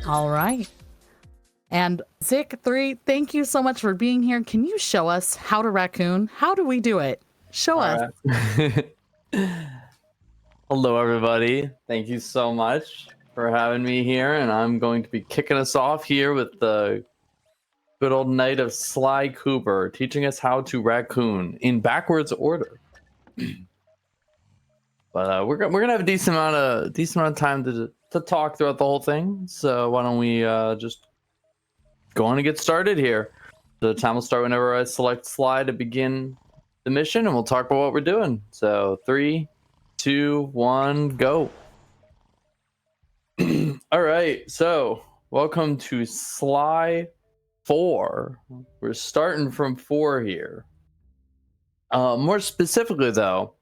All right. And Zic3, thank you so much for being here. Can you show us how to raccoon? How do we do it? Show us. Right. Hello, everybody. Thank you so much for having me here. And I'm going to be kicking us off here with the good old knight of Sly Cooper teaching us how to raccoon in backwards order. But we're gonna have a decent amount of time to talk throughout the whole thing. So why don't we just go on and get started here? The time will start whenever I select Sly to begin the mission, and we'll talk about what we're doing. So 3, 2, 1, go. All right, so welcome to Sly 4. We're starting from 4 here. More specifically, though,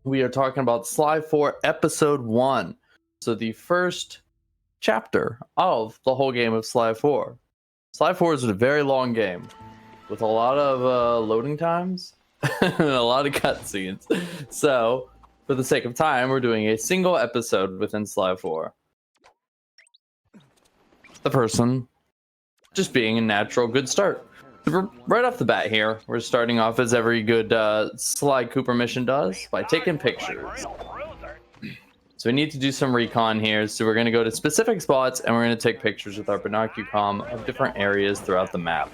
we are talking about Sly 4 Episode 1. So the first chapter of the whole game of Sly 4. Sly 4 is a very long game with a lot of loading times and a lot of cutscenes. So, for the sake of time, we're doing a single episode within Sly 4. The person just being a natural good start. Right off the bat here, we're starting off as every good Sly Cooper mission does by taking pictures. So we need to do some recon here. So we're going to go to specific spots and we're going to take pictures with our binocular of different areas throughout the map.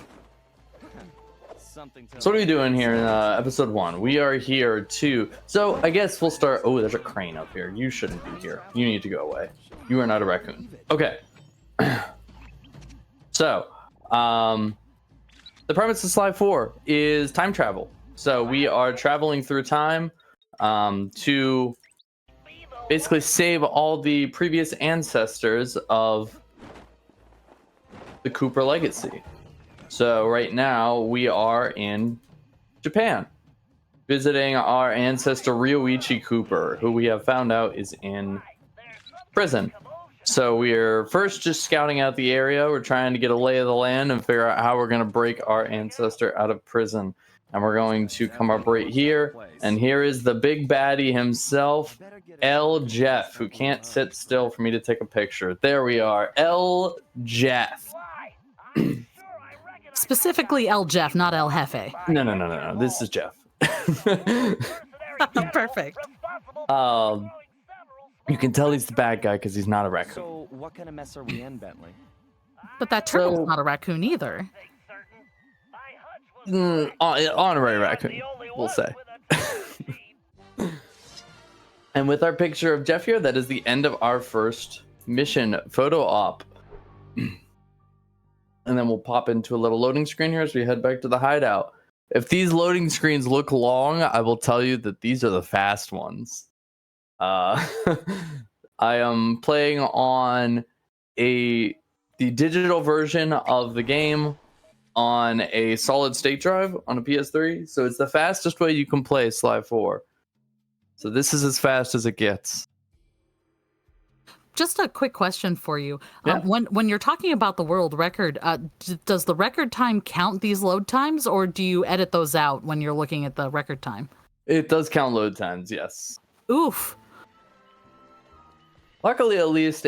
So what are we doing here in episode 1? We are here to... So I guess we'll start... Oh, there's a crane up here. You shouldn't be here. You need to go away. You are not a raccoon. Okay. So, the premise of Sly 4 is time travel. So we are traveling through time to basically save all the previous ancestors of the Cooper legacy. So right now we are in Japan, visiting our ancestor Ryoichi Cooper, who we have found out is in prison. So we're first just scouting out the area. We're trying to get a lay of the land and figure out how we're going to break our ancestor out of prison. And we're going to come up right here. And here is the big baddie himself, L. Jeff, who can't sit still for me to take a picture. There we are, L. Jeff. Specifically El Jeff, not El Jefe. No. This is Jeff. Perfect. You can tell he's the bad guy because he's not a raccoon. So, what kind of mess are we in, Bentley? But that turtle's not a raccoon either. Honorary raccoon, we'll say. And with our picture of Jeff here, that is the end of our first mission photo op. And then we'll pop into a little loading screen here as we head back to the hideout. If these loading screens look long, I will tell you that these are the fast ones. I am playing on the digital version of the game on a solid state drive on a PS3, so it's the fastest way you can play Sly 4. So this is as fast as it gets. Just a quick question for you. Yeah. When you're talking about the world record, does the record time count these load times, or do you edit those out when you're looking at the record time? It does count load times, yes. Oof. Luckily, at least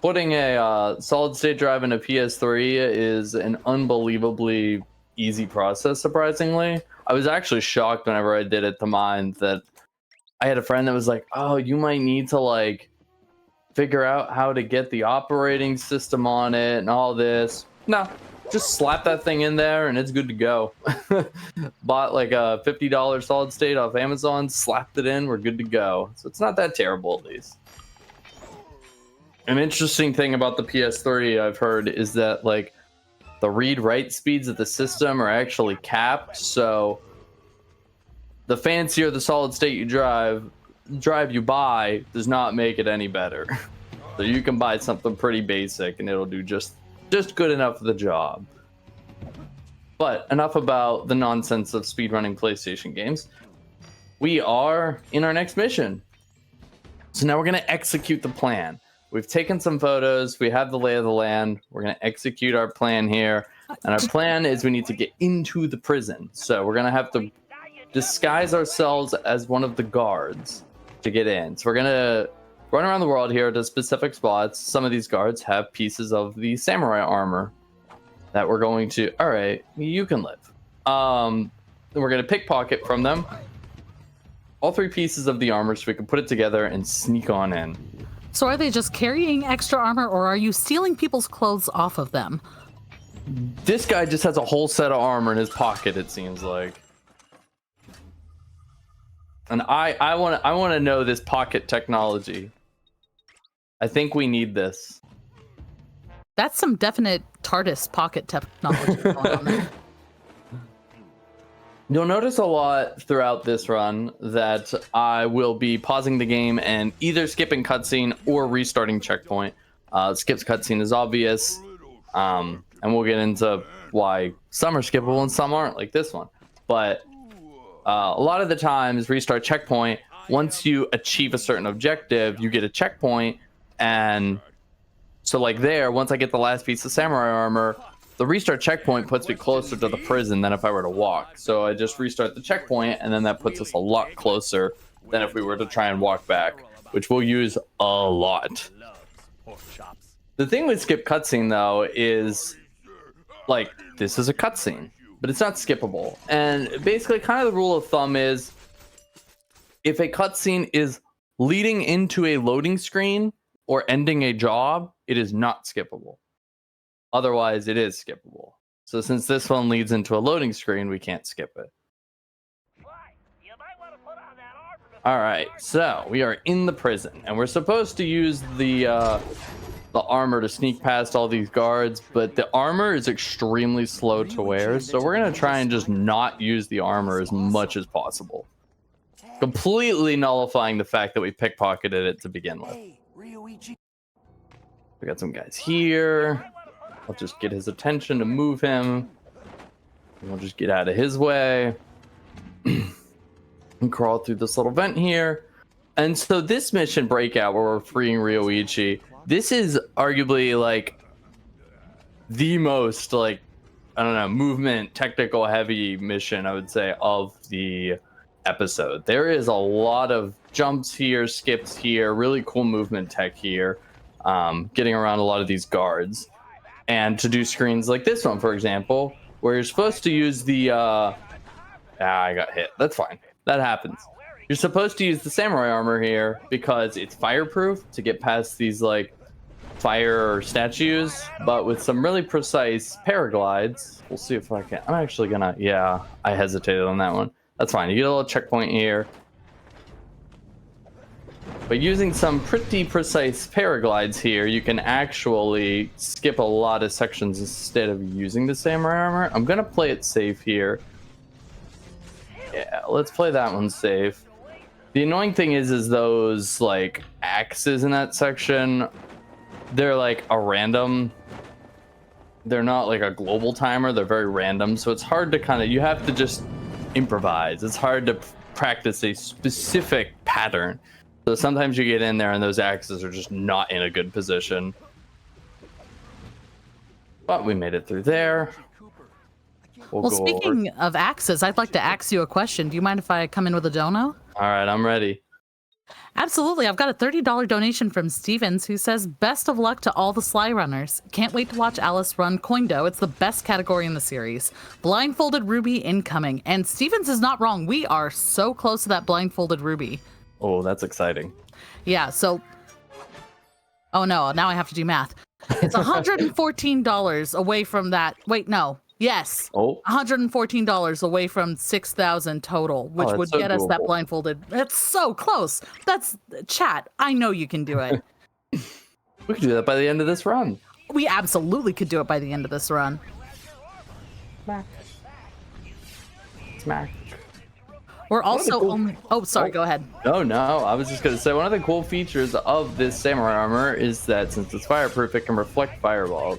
putting a solid state drive in a PS3 is an unbelievably easy process, surprisingly. I was actually shocked whenever I did it to mine that I had a friend that was like, oh, you might need to figure out how to get the operating system on it and all this. No, just slap that thing in there and it's good to go. Bought a $50 solid state off Amazon, slapped it in, we're good to go. So it's not that terrible, at least. An interesting thing about the PS3 I've heard is that the read-write speeds of the system are actually capped. So the fancier the solid state you drive you buy does not make it any better. So you can buy something pretty basic and it'll do just good enough for the job. But enough about the nonsense of speedrunning PlayStation games. We are in our next mission. So now we're going to execute the plan. We've taken some photos. We have the lay of the land. We're going to execute our plan here. And our plan is we need to get into the prison. So we're going to have to disguise ourselves as one of the guards to get in. So we're run around the world here to specific spots. Some of these guards have pieces of the samurai armor that we're going to. All right, you can live. Then we're going to pickpocket from them all 3 pieces of the armor so we can put it together and sneak on in. So are they just carrying extra armor, or are you stealing people's clothes off of them? This guy just has a whole set of armor in his pocket, it seems like. And I want to know this pocket technology. I think we need this. That's some definite TARDIS pocket technology going on there. You'll notice a lot throughout this run that I will be pausing the game and either skipping cutscene or restarting checkpoint. Skips cutscene is obvious, and we'll get into why some are skippable and some aren't, like this one. But a lot of the times, restart checkpoint, once you achieve a certain objective, you get a checkpoint, and so like there, once I get the last piece of samurai armor, the restart checkpoint puts me closer to the prison than if I were to walk. So I just restart the checkpoint, and then that puts us a lot closer than if we were to try and walk back, which we'll use a lot. The thing with skip cutscene, though, is like this is a cutscene, but it's not skippable. And basically, kind of the rule of thumb is if a cutscene is leading into a loading screen or ending a job, it is not skippable. Otherwise, it is skippable. So since this one leads into a loading screen, we can't skip it. All right, so we are in the prison, and we're supposed to use the armor to sneak past all these guards, but the armor is extremely slow to wear, so we're gonna try and just not use the armor as much as possible, completely nullifying the fact that we pickpocketed it to begin with. We got some guys here. I'll just get his attention to move him. And we'll just get out of his way. And crawl through this little vent here. And so this mission breakout where we're freeing Ryoichi, this is arguably like the most like, I don't know, movement, technical heavy mission, I would say, of the episode. There is a lot of jumps here, skips here, really cool movement tech here, getting around a lot of these guards. And to do screens like this one, for example, where you're supposed to use the I got hit. That's fine. That happens. You're supposed to use the samurai armor here because it's fireproof to get past these like fire statues, but with some really precise paraglides, we'll see if I can. I'm actually gonna, yeah, I hesitated on that one. That's fine. You get a little checkpoint here. But using some pretty precise paraglides here, you can actually skip a lot of sections instead of using the samurai armor. I'm gonna play it safe here. Yeah, let's play that one safe. The annoying thing is those like axes in that section, they're like a random. They're not like a global timer. They're very random, so it's hard to kind of. You have to just improvise. It's hard to practice a specific pattern. So sometimes you get in there and those axes are just not in a good position. But we made it through there. Well, speaking of axes, I'd like to ask you a question. Do you mind if I come in with a dono? All right, I'm ready. Absolutely. I've got a $30 donation from Stevens who says, best of luck to all the Sly Runners. Can't wait to watch Alice run Coindo. It's the best category in the series. Blindfolded Ruby incoming. And Stevens is not wrong. We are so close to that Blindfolded Ruby. Oh, that's exciting. Yeah, so... Oh no, now I have to do math. It's $114 away from that. Wait, no. Yes. Oh. $114 away from 6,000 total, which would so get us that doable. blindfolded. That's so close. That's chat. I know you can do it. We could do that by the end of this run. We absolutely could do it by the end of this run. Smack. Smack. We're also cool- only... Oh, sorry. Go ahead. No, I was just going to say one of the cool features of this samurai armor is that since it's fireproof, it can reflect fireballs.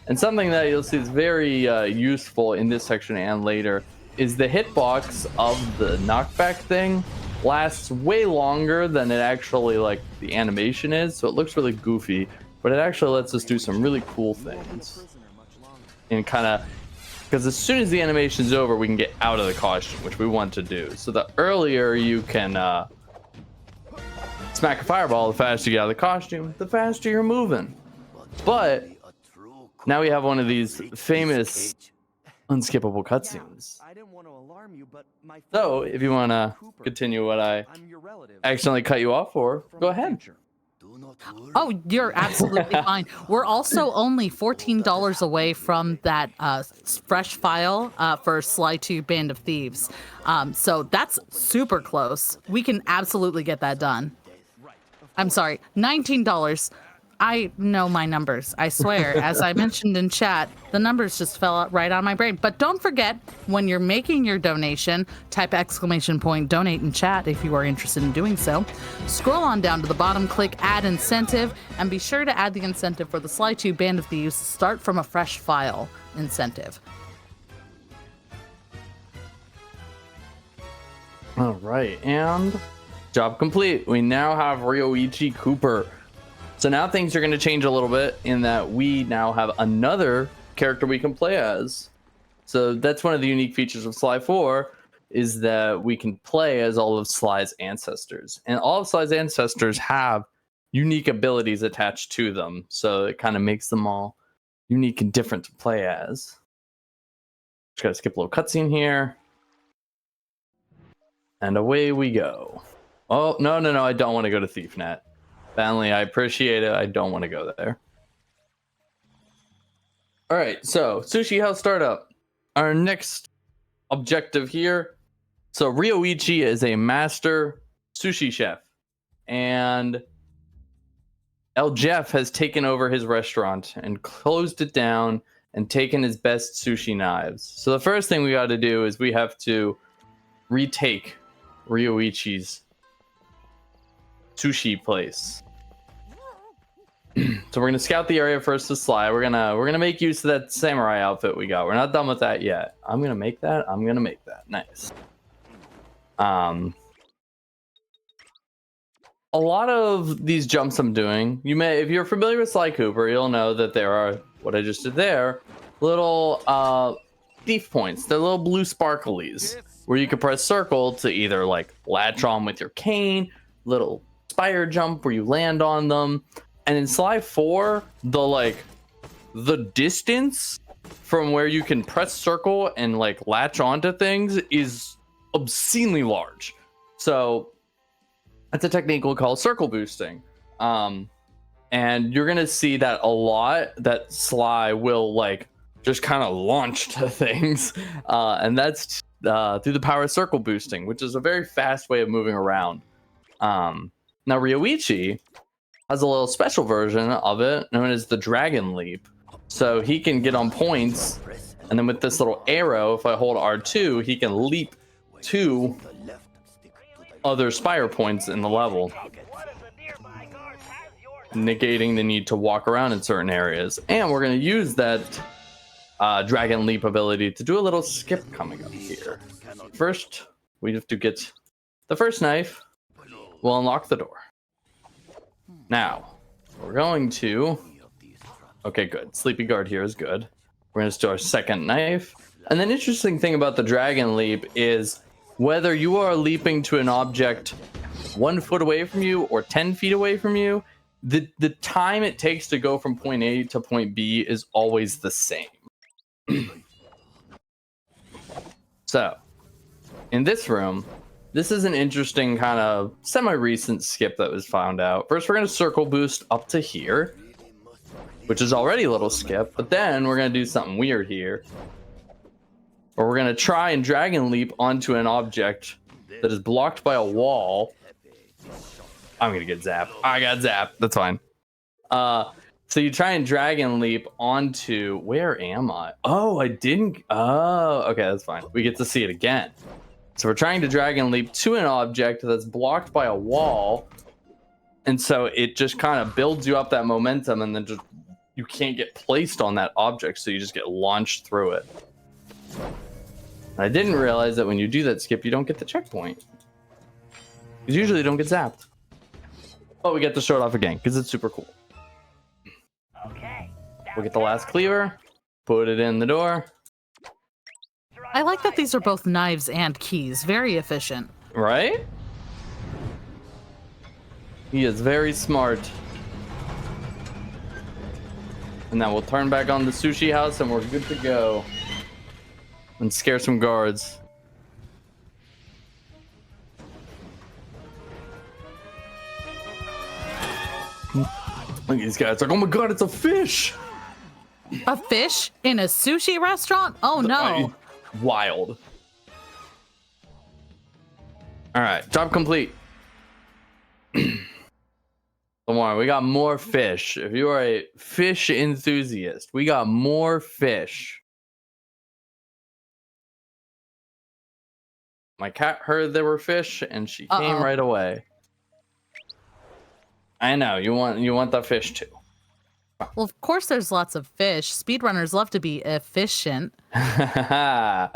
And something that you'll see is very useful in this section and later is the hitbox of the knockback thing lasts way longer than it actually like the animation is. So it looks really goofy, but it actually lets us do some really cool things. And kind of, because as soon as the animation is over, we can get out of the costume, which we want to do. So the earlier you can smack a fireball, the faster you get out of the costume, the faster you're moving. But now we have one of these famous unskippable cutscenes. I didn't want to alarm you, but my So if you want to continue what I I'm your relative accidentally cut you off for, from go the ahead. future. Oh, you're absolutely fine. We're also only $14 away from that fresh file for Sly 2 Band of Thieves. So that's super close. We can absolutely get that done. I'm sorry, $19. I know my numbers, I swear. As I mentioned in chat, the numbers just fell out right on my brain. But don't forget, when you're making your donation, type !donate in chat if you are interested in doing so. Scroll on down to the bottom, click Add Incentive, and be sure to add the incentive for the Sly 2 Band of Thieves Start from a Fresh File incentive. All right, and job complete. We now have Ryoichi Cooper. So now things are going to change a little bit in that we now have another character we can play as. So that's one of the unique features of Sly 4 is that we can play as all of Sly's ancestors. And all of Sly's ancestors have unique abilities attached to them. So it kind of makes them all unique and different to play as. Just got to skip a little cutscene here. And away we go. Oh, no, I don't want to go to ThiefNet. Family, I appreciate it. I don't want to go there. All right, so Sushi House Startup. Our next objective here. So Ryoichi is a master sushi chef. And El Jeff has taken over his restaurant and closed it down and taken his best sushi knives. So the first thing we got to do is we have to retake Ryoichi's sushi place. So we're gonna scout the area first to Sly. We're gonna make use of that samurai outfit we got. We're not done with that yet. I'm gonna make that. Nice. A lot of these jumps I'm doing, if you're familiar with Sly Cooper, you'll know that there are what I just did there, little thief points. They're little blue sparklies where you can press circle to either like latch on with your cane, little spire jump where you land on them. And in Sly 4, the distance from where you can press circle and like latch onto things is obscenely large. So that's a technique we'll call circle boosting. And you're gonna see that a lot, that Sly will like just kind of launch to things. And that's through the power of circle boosting, which is a very fast way of moving around. Now Ryoichi has a little special version of it known as the Dragon Leap. So he can get on points, and then with this little arrow, if I hold R2, he can leap to other spire points in the level, negating the need to walk around in certain areas. And we're going to use that Dragon Leap ability to do a little skip coming up here. First, we have to get the first knife. We'll unlock the door. Now, we're going to... Okay, good. Sleepy Guard here is good. We're going to do our second knife. And then interesting thing about the Dragon Leap is whether you are leaping to an object 1 foot away from you or 10 feet away from you, the time it takes to go from point A to point B is always the same. So, in this room, this is an interesting kind of semi-recent skip that was found out. First, we're going to circle boost up to here, which is already a little skip, but then we're going to do something weird here. Or we're going to try and Dragon Leap onto an object that is blocked by a wall. I'm going to get zapped. I got zapped. That's fine. So you try and Dragon Leap onto... Where am I? Oh, I didn't... Oh, okay, that's fine. We get to see it again. So we're trying to Dragon Leap to an object that's blocked by a wall. And so it just kind of builds you up that momentum, and then just you can't get placed on that object, so you just get launched through it. I didn't realize that when you do that skip, you don't get the checkpoint. Because usually you don't get zapped. But we get to show it off again, because it's super cool. We'll get the last cleaver, put it in the door. I like that these are both knives and keys. Very efficient. Right? He is very smart. And then we'll turn back on the sushi house and we're good to go. And scare some guards. Look at these guys. Like, oh my god, it's a fish! A fish in a sushi restaurant? Oh no. Wild. Alright, job complete. Don't worry, we got more fish. If you are a fish enthusiast, we got more fish. My cat heard there were fish and she came right away. I know, you want the fish too. Well, of course there's lots of fish. Speedrunners love to be efficient. I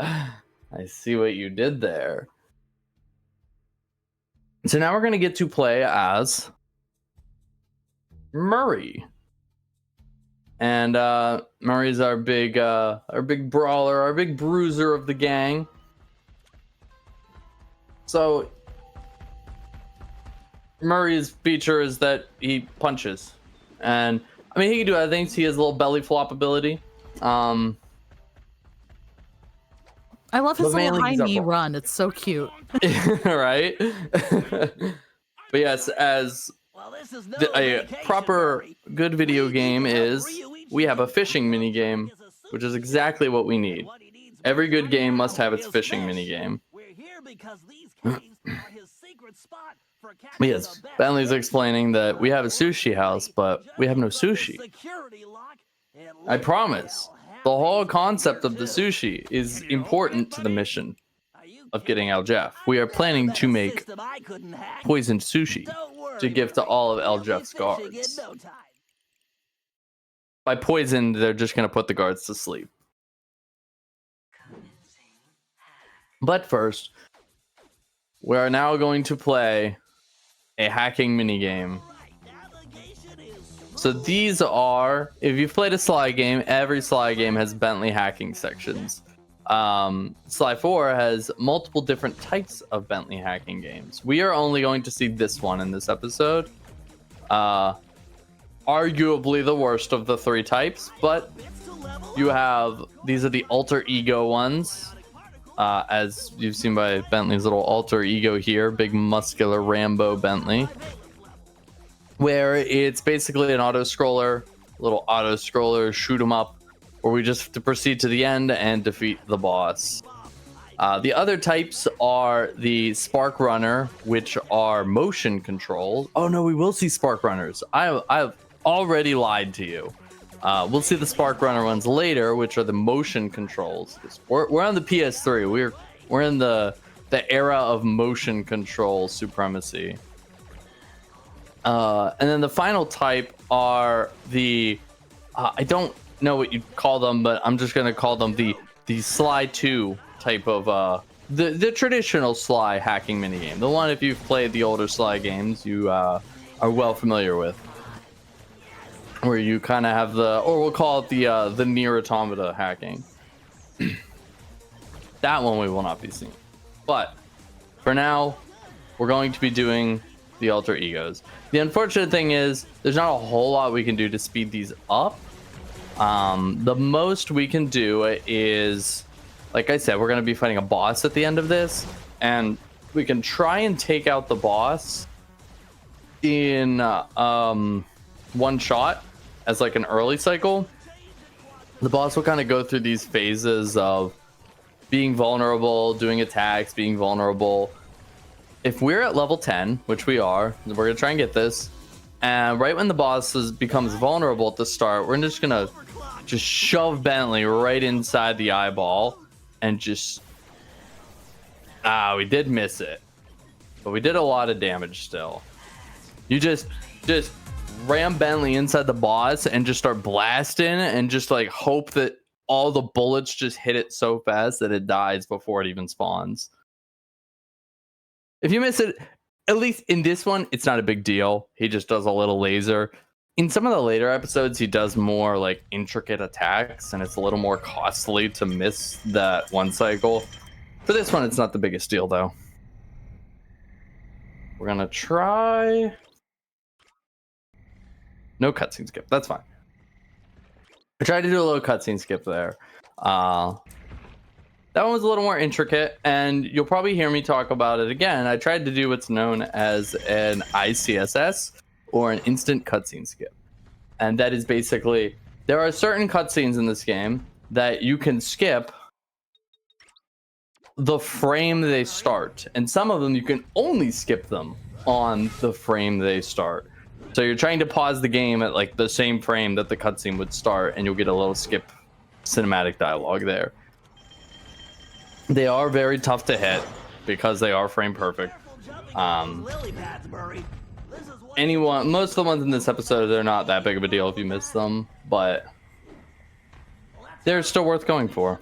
see what you did there. So now we're going to get to play as Murray. And Murray's our big brawler, our big bruiser of the gang. So Murray's feature is that he punches. And I mean, he can do other things. He has a little belly flop ability. I love his little high knee run. It's so cute. Right? But yes, as a proper good video game is, we have a fishing mini game, which is exactly what we need. Every good game must have its fishing mini game. Yes, Bentley's explaining that we have a sushi house, but we have no sushi. I promise. The whole concept of the sushi is important to the mission of getting El Jeff. We are planning to make poisoned sushi to give to all of El Jeff's guards. By poisoned, they're just going to put the guards to sleep. But first, we are now going to play a hacking minigame. So these are, if you've played a Sly game, every Sly game has Bentley hacking sections. Sly 4 has multiple different types of Bentley hacking games. We are only going to see this one in this episode. Arguably the worst of the three types, but you have, these are the alter ego ones. As you've seen by Bentley's little alter ego here, big muscular Rambo Bentley, where it's basically an auto-scroller, little auto-scroller, shoot 'em up, where we just have to proceed to the end and defeat the boss. The other types are the Spark Runner, which are motion controls. Oh no, we will see Spark Runners. I've already lied to you. We'll see the Spark Runner ones later, which are the motion controls. We're on the PS3. We're in the era of motion control supremacy. And then the final type are the I don't know what you call them, but I'm just gonna call them the Sly 2 type of the traditional Sly hacking minigame. The one, if you've played the older Sly games, you are well familiar with. Where you kind of have the, or we'll call it the near automata hacking. That one we will not be seeing. But for now, we're going to be doing the alter egos. The unfortunate thing is, there's not a whole lot we can do to speed these up. The most we can do is, like I said, we're going to be fighting a boss at the end of this, and we can try and take out the boss in one shot as like an early cycle. The boss will kind of go through these phases of being vulnerable, doing attacks, being vulnerable. If we're at level 10, which we are, we're gonna try and get this, and right when the boss becomes vulnerable at the start, we're just gonna shove Bentley right inside the eyeball and just we did miss it, but we did a lot of damage still. You just ram Bentley inside the boss and just start blasting and just like hope that all the bullets just hit it so fast that it dies before it even spawns. If you miss it, at least in this one, it's not a big deal. He just does a little laser. In some of the later episodes, he does more like intricate attacks, and it's a little more costly to miss that one cycle. For this one, it's not the biggest deal though. We're gonna try No cutscene skip. That's fine. I tried to do a little cutscene skip there. That one was a little more intricate, and you'll probably hear me talk about it again. I tried to do what's known as an ICSS, or an instant cutscene skip. And that is basically, there are certain cutscenes in this game that you can skip the frame they start. And some of them you can only skip them on the frame they start. So you're trying to pause the game at like the same frame that the cutscene would start, and you'll get a little skip cinematic dialogue there. They are very tough to hit because they are frame perfect. Most of the ones in this episode, they're not that big of a deal if you miss them, but they're still worth going for.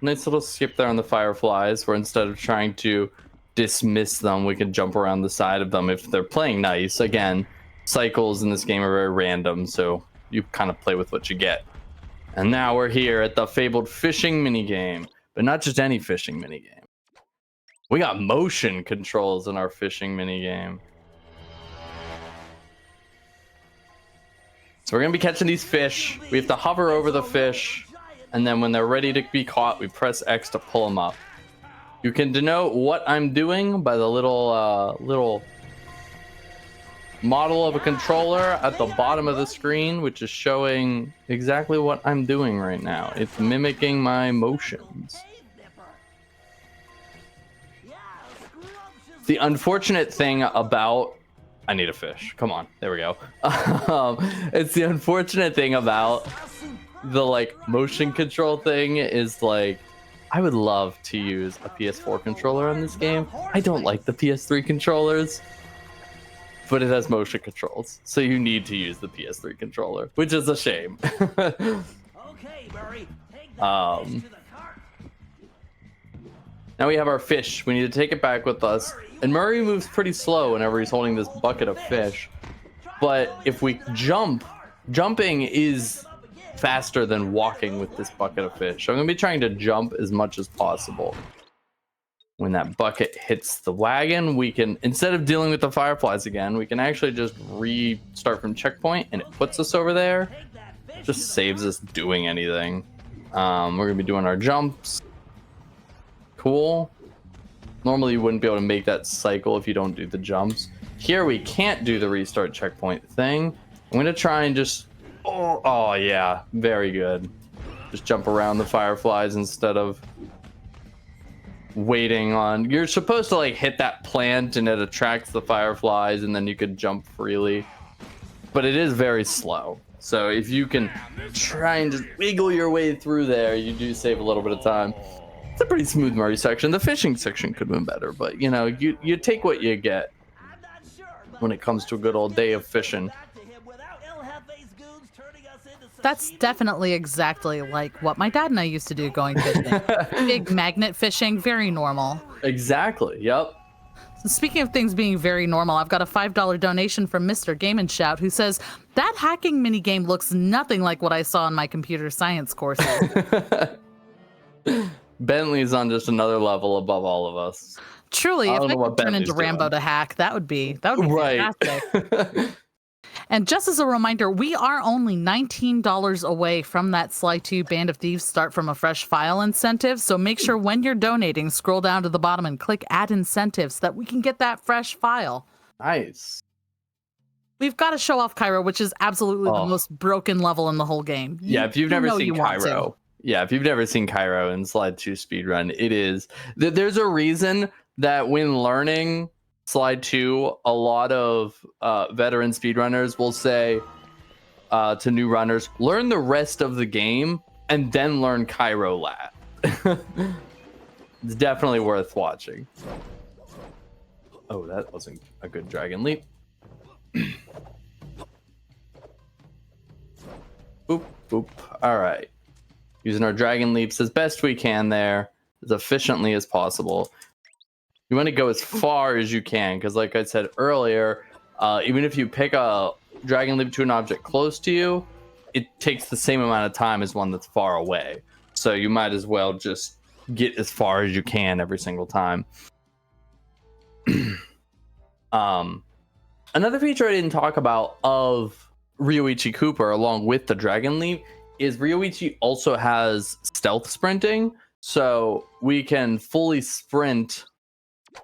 Nice little skip there on the fireflies, where instead of trying to dismiss them, we can jump around the side of them if they're playing nice. Again, cycles in this game are very random, so you kind of play with what you get. And now we're here at the fabled fishing minigame, but not just any fishing minigame. We got motion controls in our fishing minigame. So we're gonna be catching these fish. We have to hover over the fish, and then when they're ready to be caught, we press X to pull them up. You can denote what I'm doing by the little model of a controller at the bottom of the screen, which is showing exactly what I'm doing right now. It's mimicking my motions. The unfortunate thing about... I need a fish. Come on. There we go. It's the unfortunate thing about the like motion control thing is like, I would love to use a PS4 controller on this game. I don't like the PS3 controllers, but it has motion controls, so you need to use the PS3 controller, which is a shame. Now we have our fish. We need to take it back with us. And Murray moves pretty slow whenever he's holding this bucket of fish. But if we jumping is faster than walking with this bucket of fish. So I'm going to be trying to jump as much as possible. When that bucket hits the wagon, we can, instead of dealing with the fireflies again, we can actually just restart from checkpoint, and it puts us over there. Just saves us doing anything. We're going to be doing our jumps. Cool. Normally you wouldn't be able to make that cycle if you don't do the jumps. Here we can't do the restart checkpoint thing. I'm going to try and just... Oh yeah, very good. Just jump around the fireflies instead of waiting on... You're supposed to like hit that plant and it attracts the fireflies and then you could jump freely. But it is very slow. So if you can try and just wiggle your way through there, you do save a little bit of time. It's a pretty smooth Murray section. The fishing section could have been better, but you know, you take what you get when it comes to a good old day of fishing. That's definitely exactly like what my dad and I used to do going fishing. Big magnet fishing, very normal. Exactly, yep. So speaking of things being very normal, I've got a $5 donation from Mr. Game and Shout, who says, that hacking minigame looks nothing like what I saw in my computer science courses. Bentley's on just another level above all of us. Truly, if I could turn into Rambo to hack, that would be right. Fantastic. And just as a reminder, we are only $19 away from that Sly 2 Band of Thieves Start from a Fresh File incentive. So make sure when you're donating, scroll down to the bottom and click Add Incentives so that we can get that fresh file. Nice. We've got to show off Cairo, which is absolutely the most broken level in the whole game. Yeah, if you've never seen Cairo. Yeah, if you've never seen Cairo in Slide 2 speedrun, it is. There's a reason that when learning Slide 2, a lot of veteran speedrunners will say to new runners, learn the rest of the game and then learn Cairo Lat. It's definitely worth watching. Oh, that wasn't a good dragon leap. Boop, boop. All right. Using our dragon leaps as best we can there, as efficiently as possible. You want to go as far as you can, because like I said earlier, even if you pick a dragon leap to an object close to you, it takes the same amount of time as one that's far away. So you might as well just get as far as you can every single time. Another feature I didn't talk about of Ryoichi Cooper, along with the Dragon Leap, is Ryoichi also has stealth sprinting, so we can fully sprint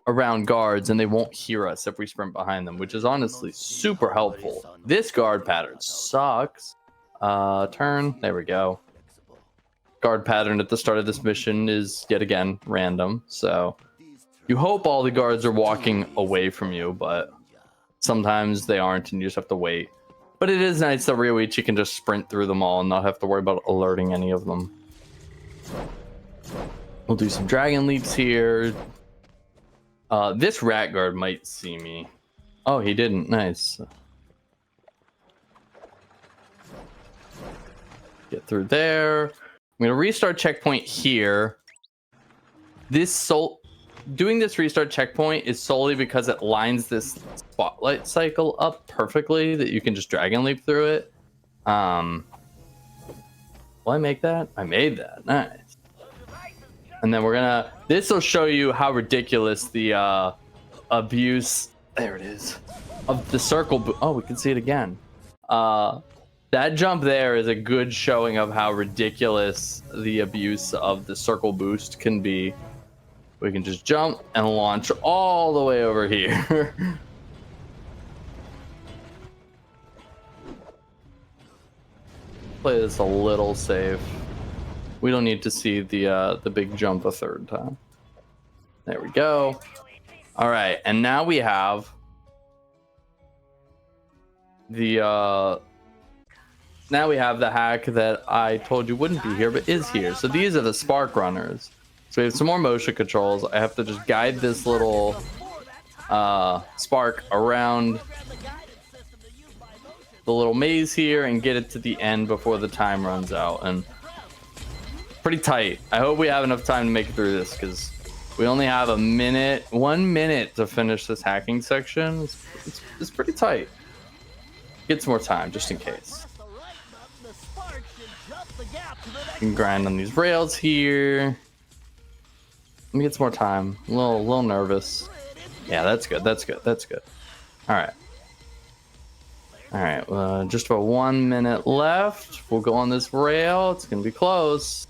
around guards and they won't hear us if we sprint behind them, which is honestly super helpful. This guard pattern sucks. Turn, there we go. Guard pattern at the start of this mission is yet again random, so you hope all the guards are walking away from you, but sometimes they aren't and you just have to wait. But it is nice that Ryoichi can just sprint through them all and not have to worry about alerting any of them. We'll do some dragon leaps here. This rat guard might see me. Oh, he didn't. Nice. Get through there. I'm going to restart checkpoint here. Doing this restart checkpoint is solely because it lines this spotlight cycle up perfectly that you can just dragon leap through it. Will I make that? I made that. Nice. And then this will show you how ridiculous the abuse, there it is, of the circle. Oh, we can see it again. That jump there is a good showing of how ridiculous the abuse of the circle boost can be. We can just jump and launch all the way over here. Play this a little safe. We don't need to see the big jump a third time. There we go. All right, and now we have the hack that I told you wouldn't be here, but is here. So these are the spark runners. So we have some more motion controls. I have to just guide this little spark around the little maze here and get it to the end before the time runs out. And pretty tight. I hope we have enough time to make it through this because we only have 1 minute to finish this hacking section. It's pretty tight. Get some more time just in case. You can grind on these rails here. Let me get some more time. A little nervous. Yeah, that's good. That's good. That's good. All right. All right. Just about 1 minute left. We'll go on this rail. It's gonna be close.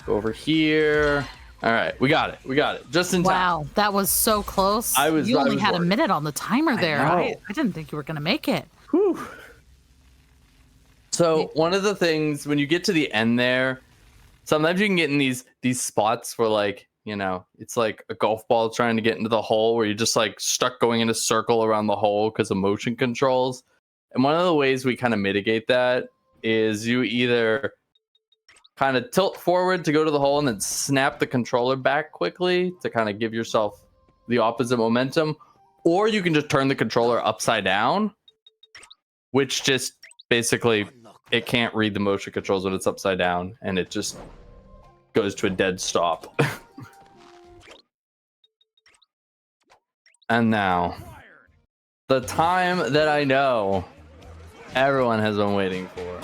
Go over here. All right, we got it. We got it. Just in time. Wow, that was so close. You only had a minute on the timer there. I didn't think you were gonna make it. Whew. So one of the things when you get to the end there, sometimes you can get in these spots where, like, you know, it's like a golf ball trying to get into the hole where you're just like stuck going in a circle around the hole because of motion controls. And one of the ways we kind of mitigate that is you either kind of tilt forward to go to the hole and then snap the controller back quickly to kind of give yourself the opposite momentum, or you can just turn the controller upside down, which just basically it can't read the motion controls when it's upside down and it just goes to a dead stop. And now, the time that I know everyone has been waiting for.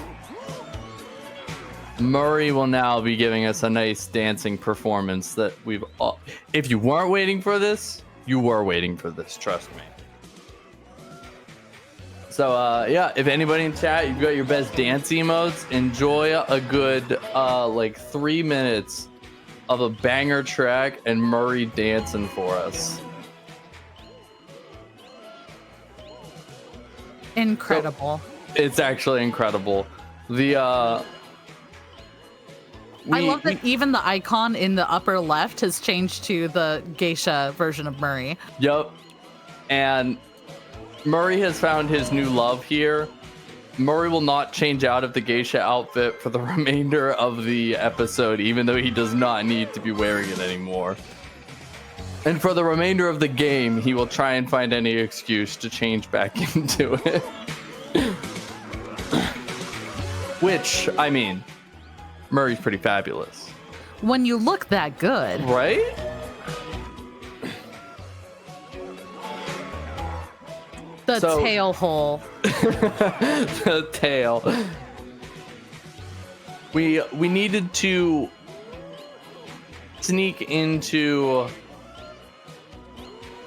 Murray will now be giving us a nice dancing performance that we've all... If you weren't waiting for this, you were waiting for this, trust me. So, yeah, if anybody in chat, you've got your best dance emotes, enjoy a good, like 3 minutes of a banger track and Murray dancing for us. Incredible. It's actually incredible. I love that even the icon in the upper left has changed to the geisha version of Murray. Yep. And Murray has found his new love here. Murray will not change out of the geisha outfit for the remainder of the episode, even though he does not need to be wearing it anymore. And for the remainder of the game, he will try and find any excuse to change back into it. Which, I mean, Murray's pretty fabulous. When you look that good. Right? The tail hole. The tail. We needed to sneak into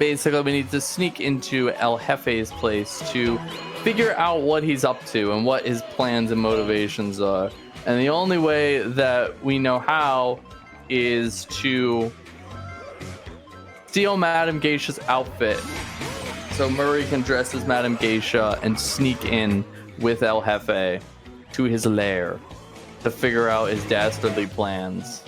basically we need to sneak into El Jefe's place to figure out what he's up to and what his plans and motivations are. And the only way that we know how is to steal Madame Geisha's outfit so Murray can dress as Madame Geisha and sneak in with El Jefe to his lair to figure out his dastardly plans.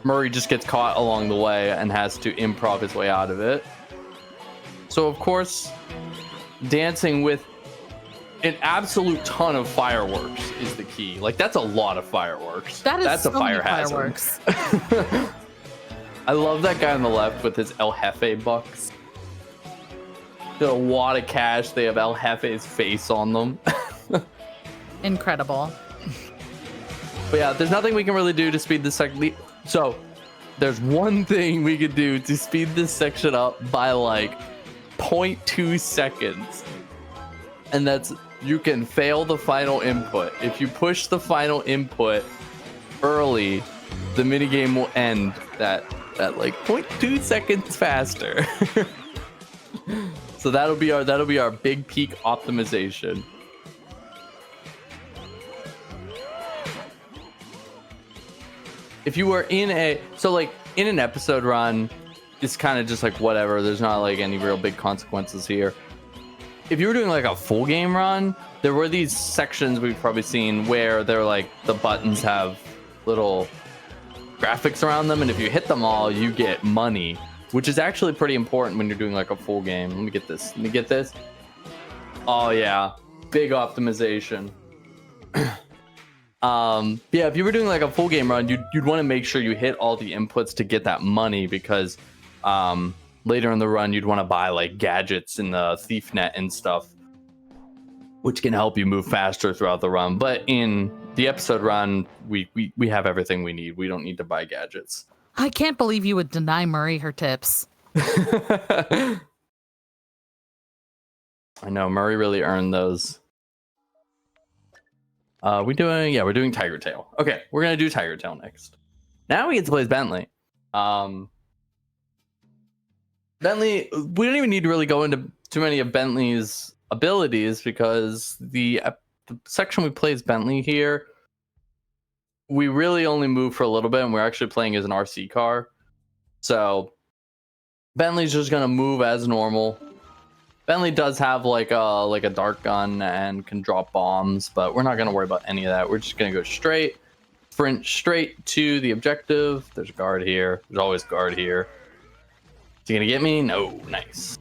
Murray just gets caught along the way and has to improv his way out of it. So, of course, dancing with an absolute ton of fireworks is the key. Like, that's a lot of fireworks. That's a so fire many hazard. fireworks. I love that guy on the left with his El Jefe bucks. Got a lot of cash. They have El Jefe's face on them. Incredible. But yeah, there's nothing we can really do to speed this section. So there's one thing we could do to speed this section up by like 0.2 seconds. And that's you can fail the final input. If you push the final input early, the minigame will end that like 0.2 seconds faster. So that'll be our big peak optimization. If you were in an episode run, it's kind of just like whatever. There's not like any real big consequences here. If you were doing like a full game run, there were these sections we've probably seen where they're like the buttons have little graphics around them, and if you hit them all, you get money, which is actually pretty important when you're doing like a full game. Let me get this. Oh yeah, big optimization. Yeah, if you were doing like a full game run, you'd want to make sure you hit all the inputs to get that money, because later in the run you'd want to buy like gadgets in the thief net and stuff, which can help you move faster throughout the run. But in the episode run, we have everything we need. We don't need to buy gadgets. I can't believe you would deny Murray her tips. I know, Murray really earned those. We're doing Tiger Tail. Okay, we're gonna do Tiger Tail next. Now we get to play as Bentley. Bentley, we don't even need to really go into too many of Bentley's abilities, because the section we play as Bentley here, we really only move for a little bit, and we're actually playing as an RC car. So Bentley's just gonna move as normal. Bentley does have like a dart gun and can drop bombs, but we're not gonna worry about any of that. We're just gonna go sprint straight to the objective. There's a guard here. There's always a guard here. Is he gonna get me? No. Nice.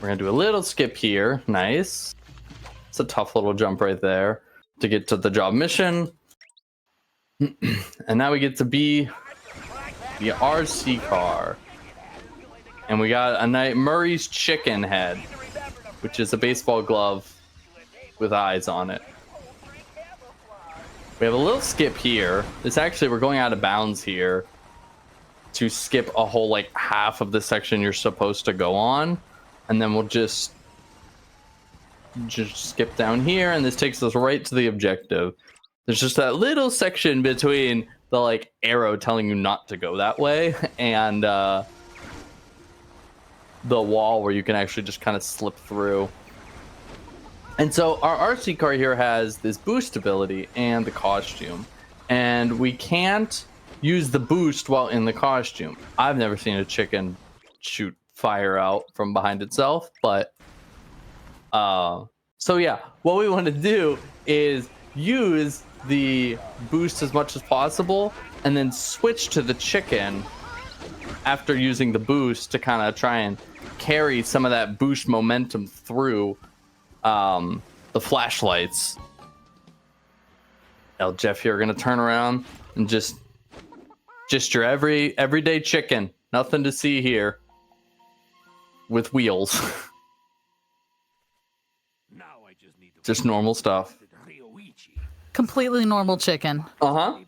We're gonna do a little skip here. Nice. It's a tough little jump right there to get to the job mission. And now we get to be the RC car. And we got a night Murray's chicken head, which is a baseball glove with eyes on it. We have a little skip here. We're going out of bounds here to skip a whole like half of the section you're supposed to go on. And then we'll just skip down here, and this takes us right to the objective. There's just that little section between the like arrow telling you not to go that way and the wall where you can actually just kind of slip through. And so our RC car here has this boost ability and the costume, and we can't use the boost while in the costume. I've never seen a chicken shoot fire out from behind itself, but so yeah, what we want to do is use the boost as much as possible and then switch to the chicken after using the boost to kind of try and carry some of that boost momentum through the flashlights. Now Jeff here gonna turn around and just your everyday chicken. Nothing to see here with wheels. Just normal stuff. Completely normal chicken. Uh-huh.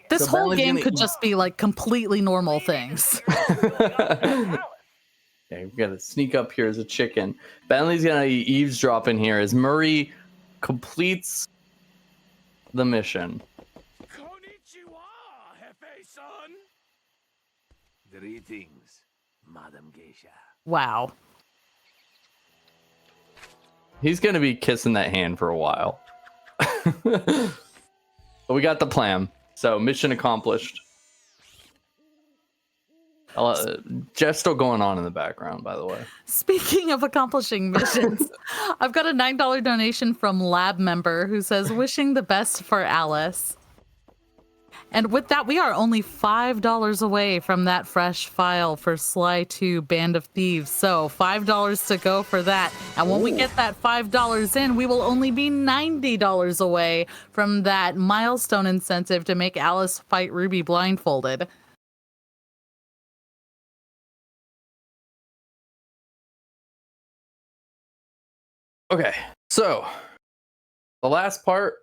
This So whole Bentley's game gonna could eat- just be like completely normal things. Okay, we gotta sneak up here as a chicken. Bentley's gonna eavesdrop in here as Murray completes the mission. Greetings, Madam Geisha. Wow. He's gonna be kissing that hand for a while. But we got the plan. So mission accomplished. Jeff's still going on in the background, by the way. Speaking of accomplishing missions, I've got a $9 donation from Lab Member who says, wishing the best for Alice. And with that, we are only $5 away from that fresh file for Sly 2 Band of Thieves. So $5 to go for that. And when we get that $5 in, we will only be $90 away from that milestone incentive to make Alice fight Ruby blindfolded. Okay, so the last part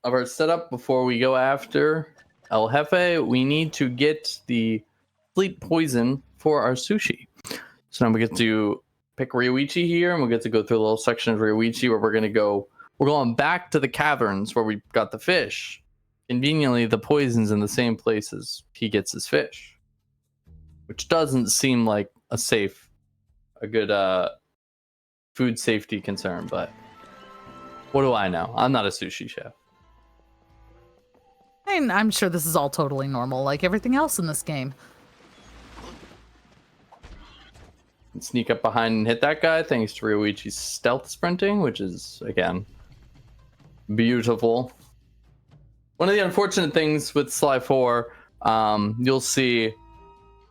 of our setup before we go after El Jefe, we need to get the sleep poison for our sushi. So now we get to pick Ryoichi here, and we'll get to go through a little section of Ryoichi where we're going back to the caverns where we got the fish. Conveniently, the poison's in the same place as he gets his fish, which doesn't seem like a good food safety concern, but what do I know? I'm not a sushi chef. And I'm sure this is all totally normal, like everything else in this game. And sneak up behind and hit that guy thanks to Ryoichi's stealth sprinting, which is, again, beautiful. One of the unfortunate things with Sly 4, you'll see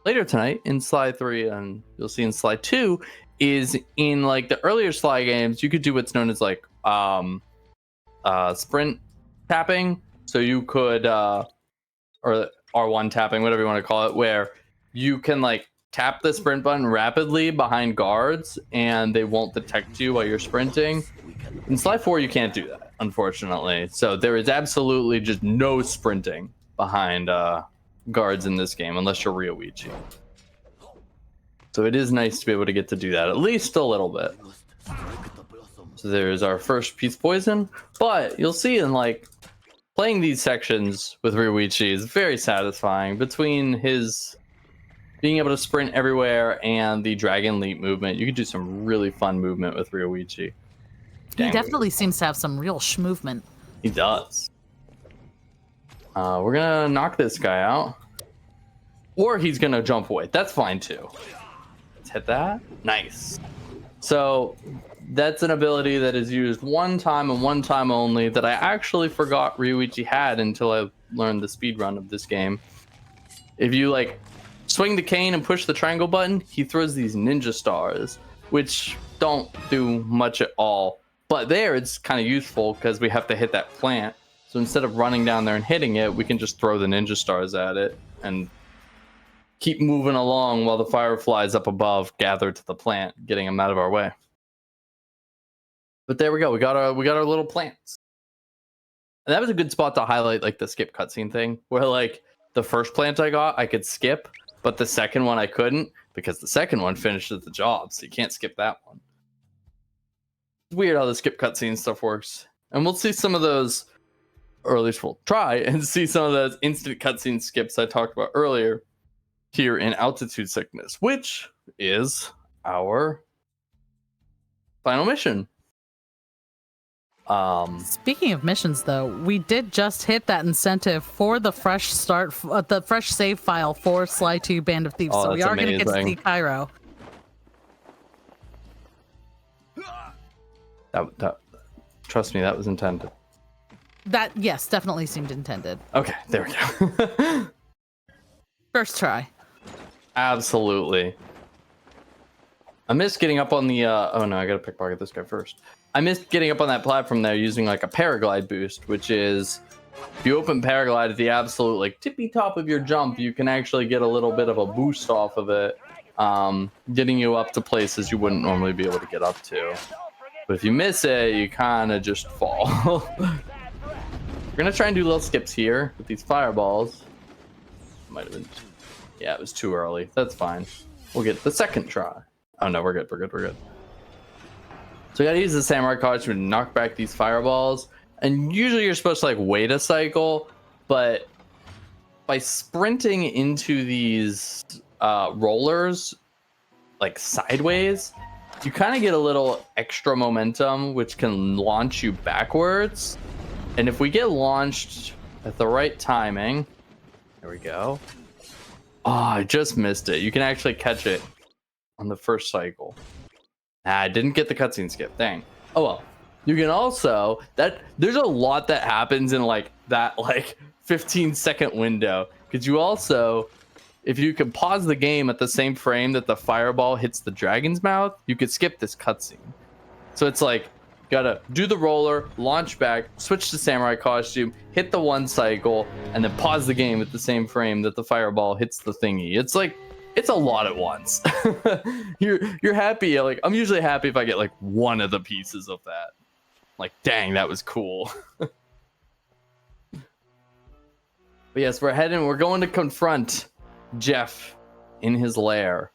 later tonight in Sly 3, and you'll see in Sly 2, is in like the earlier Sly games, you could do what's known as like sprint tapping. So you could or R1 tapping, whatever you want to call it, where you can like tap the sprint button rapidly behind guards and they won't detect you while you're sprinting. In Sly 4, you can't do that, unfortunately. So there is absolutely just no sprinting behind guards in this game unless you're Ryoichi. So it is nice to be able to get to do that, at least a little bit. So there's our first piece of poison. But you'll see in like playing these sections with Ryoichi is very satisfying. Between his being able to sprint everywhere and the Dragon Leap movement, you can do some really fun movement with Ryoichi. He definitely seems to have some real schmovement. He does. We're gonna knock this guy out. Or he's gonna jump away. That's fine too. Let's hit that. Nice. So that's an ability that is used one time and one time only that I actually forgot Ryoichi had until I learned the speedrun of this game. If you like swing the cane and push the triangle button, he throws these ninja stars, which don't do much at all. But there it's kind of useful because we have to hit that plant. So instead of running down there and hitting it, we can just throw the ninja stars at it and keep moving along while the fireflies up above gather to the plant, getting them out of our way. But there we go. We got our little plants. And that was a good spot to highlight like the skip cutscene thing, where like the first plant I got, I could skip, but the second one I couldn't because the second one finishes the job, so you can't skip that one. It's weird how the skip cutscene stuff works. And we'll see some of those, or at least we'll try and see some of those instant cutscene skips I talked about earlier here in Altitude Sickness, which is our final mission. Speaking of missions, though, we did just hit that incentive for the fresh start, the fresh save file for Sly 2 Band of Thieves. Oh, So we that's are going to get to see amazing. Cairo. That trust me, that was intended. That, yes, definitely seemed intended. Okay, there we go. First try. Absolutely. I missed getting up on the oh no, I gotta pickpocket this guy first. I missed getting up on that platform there using like a paraglide boost, which is if you open paraglide at the absolute like tippy top of your jump, you can actually get a little bit of a boost off of it, getting you up to places you wouldn't normally be able to get up to. But if you miss it, you kind of just fall. We're gonna try and do little skips here with these fireballs. Might have been, yeah, it was too early. That's fine. We'll get the second try. Oh no, we're good. We're good. We're good. So we gotta use the samurai cards to knock back these fireballs. And usually you're supposed to like wait a cycle, but by sprinting into these rollers like sideways, you kind of get a little extra momentum, which can launch you backwards. And if we get launched at the right timing, there we go. Oh, I just missed it. You can actually catch it on the first cycle. I didn't get the cutscene skip. Dang. Oh well. You can also there's a lot that happens in like that 15-second window, because you also, if you can pause the game at the same frame that the fireball hits the dragon's mouth, you could skip this cutscene. So it's like, gotta do the roller, launch back, switch to samurai costume, hit the one cycle, and then pause the game at the same frame that the fireball hits the thingy. It's like, it's a lot at once. You're happy. Like, I'm usually happy if I get like one of the pieces of that. Like, dang, that was cool. But yes, we're going to confront Jeff in his lair.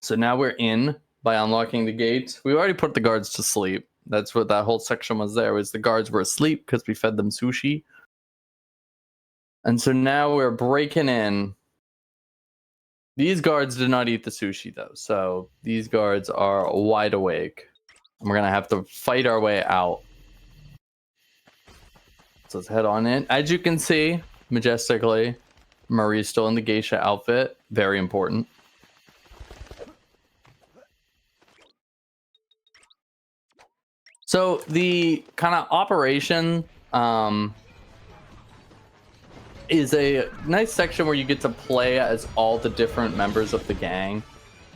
So now we're in by unlocking the gate. We already put the guards to sleep. That's what that whole section was there, was the guards were asleep because we fed them sushi. And so now we're breaking in. These guards did not eat the sushi though, so these guards are wide awake. And we're gonna have to fight our way out. So let's head on in. As you can see, majestically, Marie's still in the geisha outfit. Very important. So the kind of operation is a nice section where you get to play as all the different members of the gang.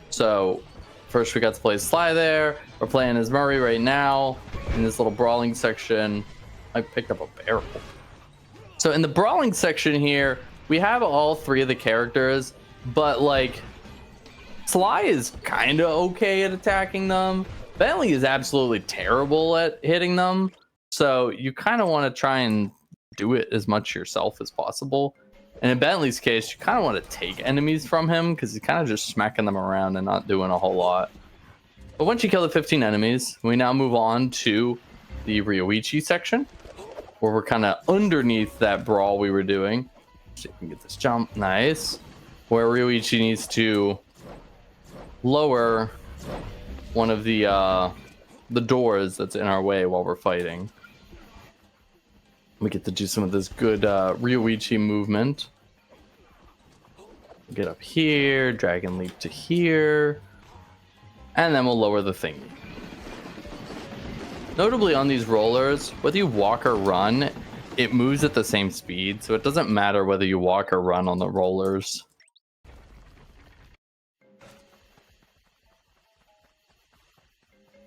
So first we got to play Sly there. We're playing as Murray right now in this little brawling section. I picked up a barrel. So in the brawling section here, we have all three of the characters, but like Sly is kind of okay at attacking them. Bentley is absolutely terrible at hitting them. So you kind of want to try and do it as much yourself as possible. And in Bentley's case, you kind of want to take enemies from him because he's kind of just smacking them around and not doing a whole lot. But once you kill the 15 enemies, we now move on to the Ryoichi section, where we're kind of underneath that brawl we were doing. See if we can get this jump. Nice. Where Ryoichi needs to lower one of the doors that's in our way while we're fighting. We get to do some of this good Ryoichi movement. Get up here, dragon leap to here, and then we'll lower the thingy. Notably on these rollers, whether you walk or run, it moves at the same speed, so it doesn't matter whether you walk or run on the rollers.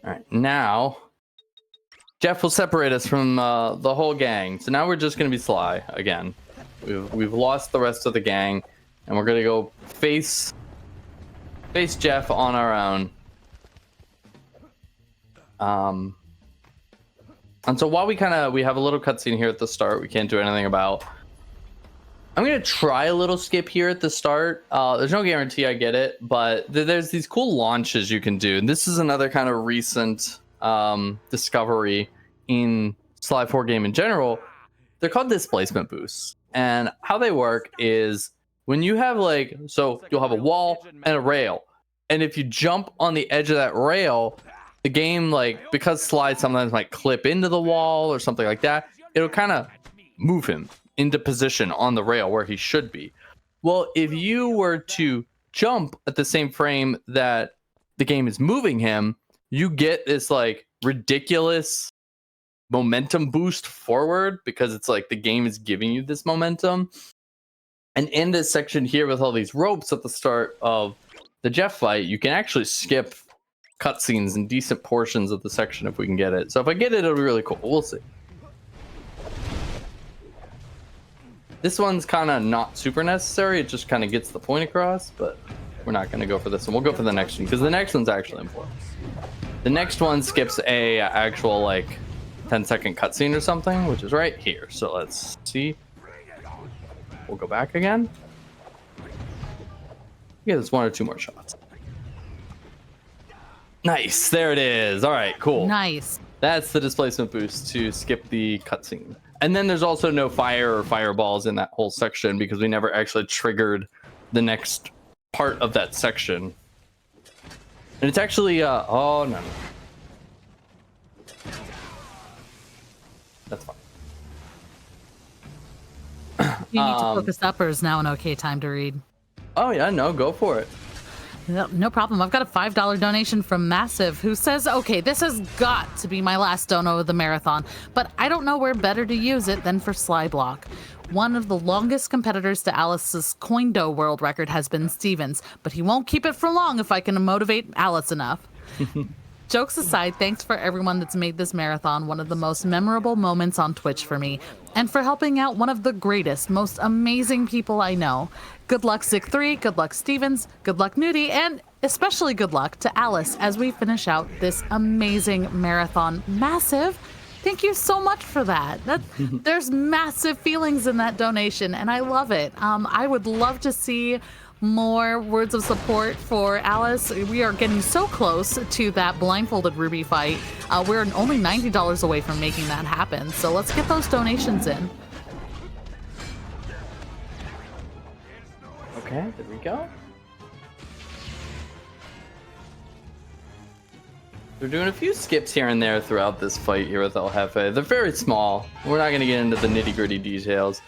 All right, now Jeff will separate us from the whole gang. So now we're just going to be Sly again. We've lost the rest of the gang, and we're going to go face Jeff on our own. And so while we have a little cutscene here at the start, we can't do anything about. I'm going to try a little skip here at the start. There's no guarantee I get it, but there's these cool launches you can do. And this is another kind of recent discovery in Sly 4 game in general. They're called displacement boosts, and how they work is when you have you'll have a wall and a rail, and if you jump on the edge of that rail, the game, because Sly sometimes might clip into the wall or something like that, it'll kind of move him into position on the rail where he should be. Well, if you were to jump at the same frame that the game is moving him, you get this ridiculous momentum boost forward, because it's the game is giving you this momentum. And in this section here with all these ropes at the start of the Jeff fight, you can actually skip cutscenes and decent portions of the section if we can get it. So if I get it, it'll be really cool. We'll see. This one's kind of not super necessary. It just kind of gets the point across, but we're not going to go for this one. We'll go for the next one, because the next one's actually important. The next one skips a actual 10-second cutscene or something, which is right here. So let's see. We'll go back again. Yeah, there's one or two more shots. Nice, there it is. All right, cool. Nice. That's the displacement boost to skip the cutscene. And then there's also no fire or fireballs in that whole section because we never actually triggered the next part of that section. And it's actually, oh, no. That's fine. You need to focus up, or is now an okay time to read? Oh, yeah, no, go for it. No problem. I've got a $5 donation from Massive, who says, okay, this has got to be my last dono of the marathon, but I don't know where better to use it than for Slyblock. One of the longest competitors to Alice's Coindo world record has been Stevens, but he won't keep it for long if I can motivate Alice enough. Jokes aside, thanks for everyone that's made this marathon one of the most memorable moments on Twitch for me, and for helping out one of the greatest, most amazing people I know. Good luck, Zic3, good luck, Stevens, good luck, Nudie, and especially good luck to Alice as we finish out this amazing marathon. Massive, thank you so much for that. There's massive feelings in that donation, and I love it. I would love to see more words of support for Alice. We are getting so close to that blindfolded Ruby fight. We're only $90 away from making that happen. So let's get those donations in. Okay, there we go. We're doing a few skips here and there throughout this fight here with El Jefe. They're very small. We're not going to get into the nitty-gritty details.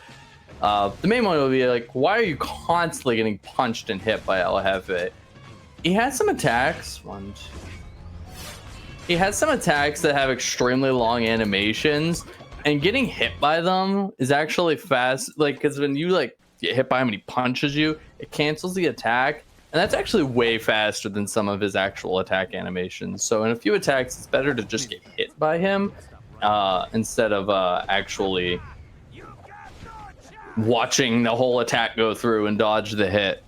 The main one will be like, why are you constantly getting punched and hit by El Jefe? He has some attacks. He has some attacks that have extremely long animations, and getting hit by them is actually fast. Like, because when you like get hit by him and he punches you, it cancels the attack, and that's actually way faster than some of his actual attack animations. So in a few attacks, it's better to just get hit by him instead of actually watching the whole attack go through and dodge the hit.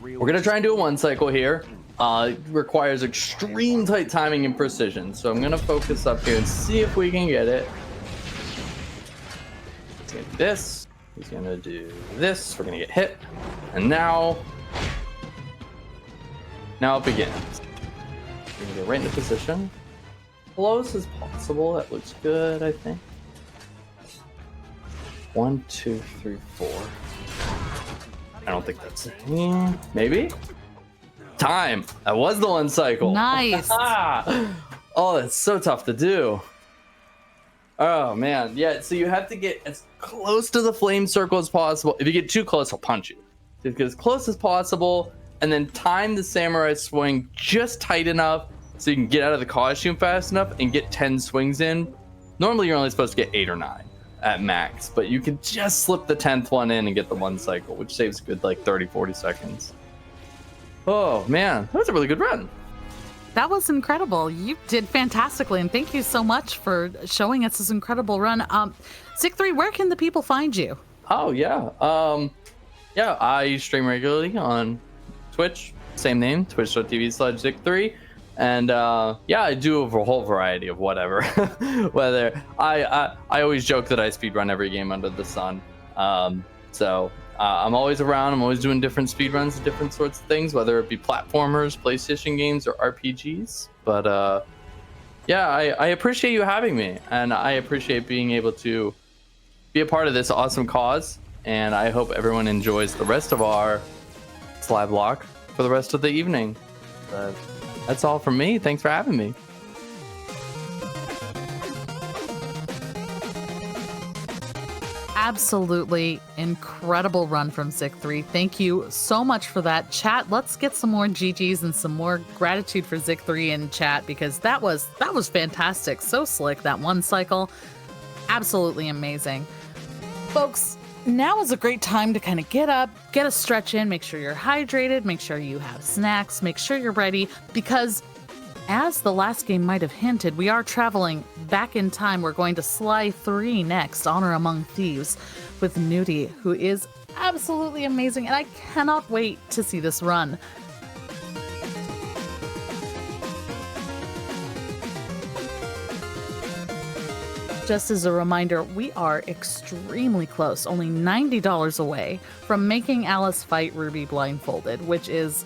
We're gonna try and do a one cycle here. It requires extreme tight timing and precision, so I'm gonna focus up here and see if we can get it. He's gonna do this, he's gonna do this, we're gonna get hit, and now it begins. We're gonna get right into position, close as possible. That looks good, I think. 1, 2, 3, 4. I don't think that's it. Maybe? Time! That was the one cycle. Nice. Oh, that's so tough to do. Oh, man. Yeah, so you have to get as close to the flame circle as possible. If you get too close, he'll punch you. So get as close as possible, and then time the samurai swing just tight enough so you can get out of the costume fast enough and get 10 swings in. Normally, you're only supposed to get 8 or 9. At max, but you can just slip the 10th one in and get the one cycle, which saves a good like 30-40 seconds. Oh man, that was a really good run. That was incredible. You did fantastically, and thank you so much for showing us this incredible run. Zic3, where can the people find you? Oh yeah, I stream regularly on Twitch, same name, twitch.tv/Zic3. And I do a whole variety of whatever. Whether I always joke that I speedrun every game under the sun. So I'm always around. I'm always doing different speedruns, different sorts of things, whether it be platformers, PlayStation games, or RPGs. But I appreciate you having me, and I appreciate being able to be a part of this awesome cause. And I hope everyone enjoys the rest of our Slyblock for the rest of the evening. That's all from me. Thanks for having me. Absolutely incredible run from Zic3. Thank you so much for that. Chat, let's get some more GGs and some more gratitude for Zic3 in chat, because that was fantastic. So slick, that one cycle. Absolutely amazing. Folks, now is a great time to kind of get up, get a stretch in, make sure you're hydrated, make sure you have snacks, make sure you're ready, because as the last game might have hinted, we are traveling back in time. We're going to Sly 3 next, Honor Among Thieves, with Nudie, who is absolutely amazing, and I cannot wait to see this run. Just as a reminder, we are extremely close, only $90 away from making Alice fight Ruby blindfolded, which is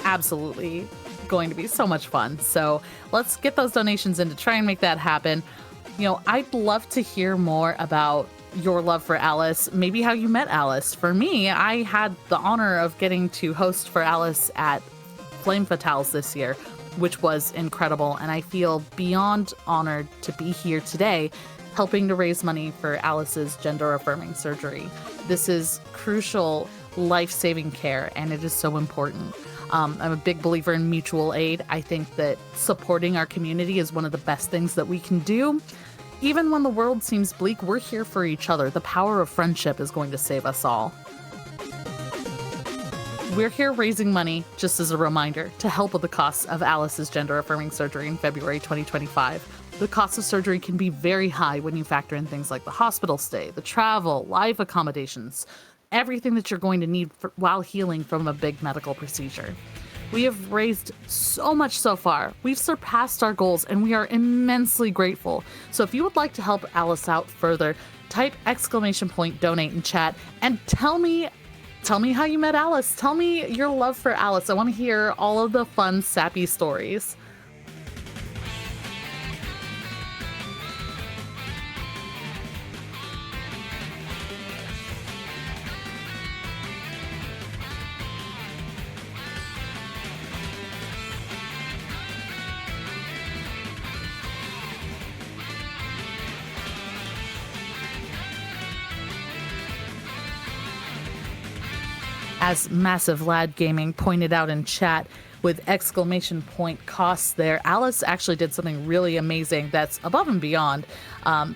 absolutely going to be so much fun. So let's get those donations in to try and make that happen. I'd love to hear more about your love for Alice, maybe how you met Alice. For me, I had the honor of getting to host for Alice at Flame Fatales this year, which was incredible, and I feel beyond honored to be here today helping to raise money for Alice's gender-affirming surgery. This is crucial, life-saving care, and it is so important. I'm a big believer in mutual aid. I think that supporting our community is one of the best things that we can do. Even when the world seems bleak, we're here for each other. The power of friendship is going to save us all. We're here raising money, just as a reminder, to help with the costs of Alice's gender-affirming surgery in February 2025. The cost of surgery can be very high when you factor in things like the hospital stay, the travel, life accommodations, everything that you're going to need while healing from a big medical procedure. We have raised so much so far. We've surpassed our goals, and we are immensely grateful. So if you would like to help Alice out further, type !donate in chat and tell me how you met Alice. Tell me your love for Alice. I want to hear all of the fun, sappy stories. As Massive Lad Gaming pointed out in chat, with ! costs there, Alice actually did something really amazing that's above and beyond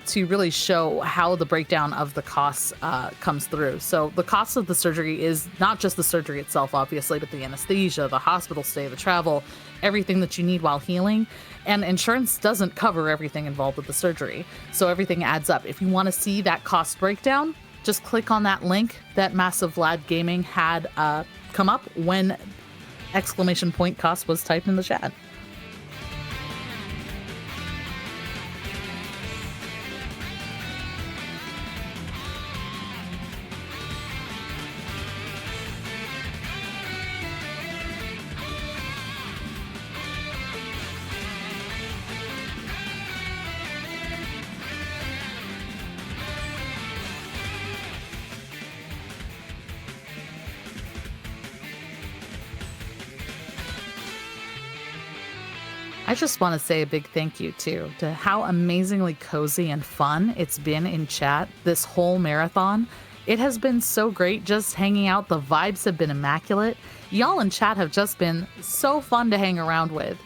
to really show how the breakdown of the costs comes through. So the cost of the surgery is not just the surgery itself, obviously, but the anesthesia, the hospital stay, the travel, everything that you need while healing. And insurance doesn't cover everything involved with the surgery. So everything adds up. If you want to see that cost breakdown, just click on that link that Massive Lad Gaming had come up when ! cost was typed in the chat. I just want to say a big thank you, too, to how amazingly cozy and fun it's been in chat this whole marathon. It has been so great just hanging out. The vibes have been immaculate. Y'all in chat have just been so fun to hang around with.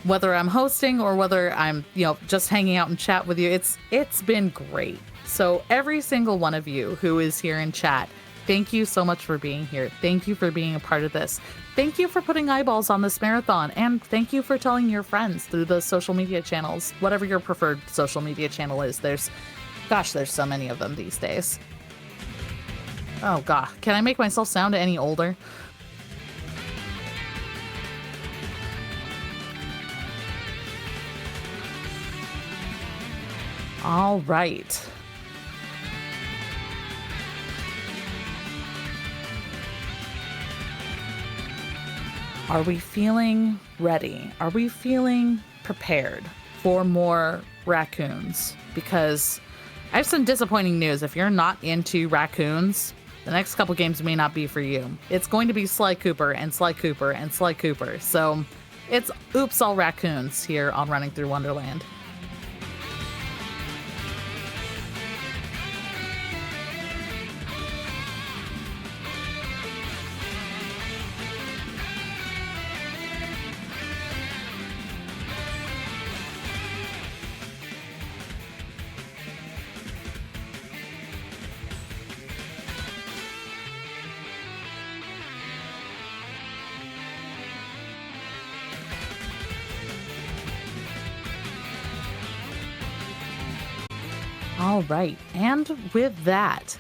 Whether I'm hosting or whether I'm, just hanging out in chat with you, it's been great. So every single one of you who is here in chat, thank you so much for being here. Thank you for being a part of this. Thank you for putting eyeballs on this marathon, and thank you for telling your friends through the social media channels, whatever your preferred social media channel is. There's so many of them these days. Oh god, can I make myself sound any older? All right. Are we feeling ready? Are we feeling prepared for more raccoons? Because I have some disappointing news. If you're not into raccoons, the next couple games may not be for you. It's going to be Sly Cooper and Sly Cooper and Sly Cooper. So it's oops all raccoons here on Running Through Wonderland. All right, and with that,